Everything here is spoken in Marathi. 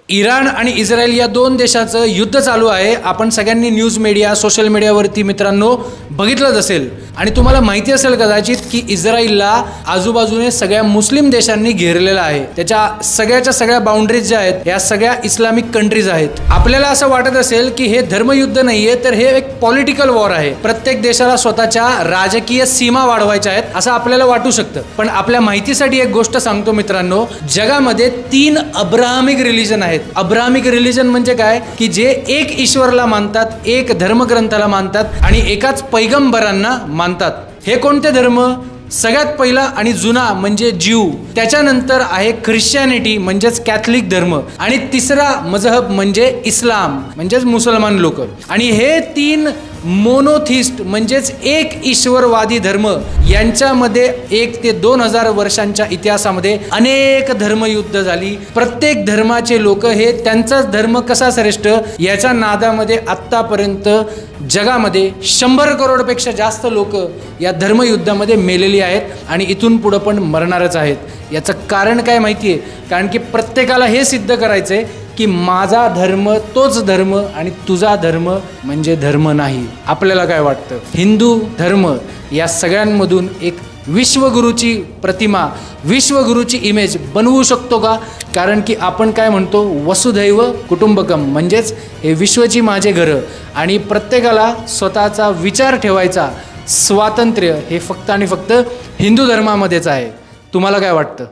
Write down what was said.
इराण आणि इस्रायल या दोन देशाचं युद्ध चालू आहे। आपण सगळ्यांनी न्यूज मीडिया सोशल मीडियावरती मित्रांनो बघितलंच असेल आणि तुम्हाला माहिती असेल कदाचित की इस्रायलला आजूबाजूने सगळ्या मुस्लिम देशांनी घेरलेलं आहे। त्याच्या सगळ्या बाउंड्रीज ज्या आहेत या सगळ्या इस्लामिक कंट्रीज आहेत। आपल्याला असं वाटत असेल की हे धर्मयुद्ध नाहीये तर हे एक पॉलिटिकल वॉर आहे। प्रत्येक देशाला स्वतःच्या राजकीय सीमा वाढवायच्या आहेत असं आपल्याला वाटू शकतं, पण आपल्या माहितीसाठी एक गोष्ट सांगतो मित्रांनो, जगामध्ये 3 अब्राहमिक रिलीजन आहेत। अब्राहमिक रिलीजन म्हणजे काय की जे एक ईश्वरला मानतात, एक धर्मग्रंथाला मानतात आणि एकाच पैगंबरांना मानतात। हे कोणते धर्म? सगळ्यात पहिला आणि जुना म्हणजे ज्यू, त्याच्यानंतर आहे ख्रिश्चॅनिटी म्हणजेच कॅथलिक धर्म आणि तिसरा मजहब म्हणजे इस्लाम म्हणजेच मुसलमान लोक। आणि हे 3 मोनोथिस्ट म्हणजेच एक ईश्वरवादी धर्म यांच्यामध्ये 1 ते 2000 वर्षांच्या इतिहासामध्ये अनेक धर्मयुद्ध झाली। प्रत्येक धर्माचे लोक हे त्यांचाच धर्म कसा श्रेष्ठ याच्या नादामध्ये आतापर्यंत जगामध्ये 100 करोडपेक्षा जास्त लोक या धर्मयुद्धामध्ये मेलेली आहेत आणि इथून पुढे पण मरणारच आहेत। याचं कारण काय माहिती आहे? कारण की प्रत्येकाला हे सिद्ध करायचंय की माझा धर्म तोच धर्म आणि तुझा धर्म म्हणजे धर्म नाही। आपल्याला काय वाटतं? हिंदू धर्म या सगळ्यांमधून एक विश्वगुरूची प्रतिमा, विश्वगुरूची इमेज बनवू शकतो का? कारण की आपण काय म्हणतो, वसुधैव कुटुंबकम म्हणजेच हे विश्वची माझे घर आणि प्रत्येकाला स्वतःचा विचार ठेवायचा स्वातंत्र्य हे फक्त आणि फक्त हिंदू धर्मामध्येच आहे। तुम्हाला काय वाटतं?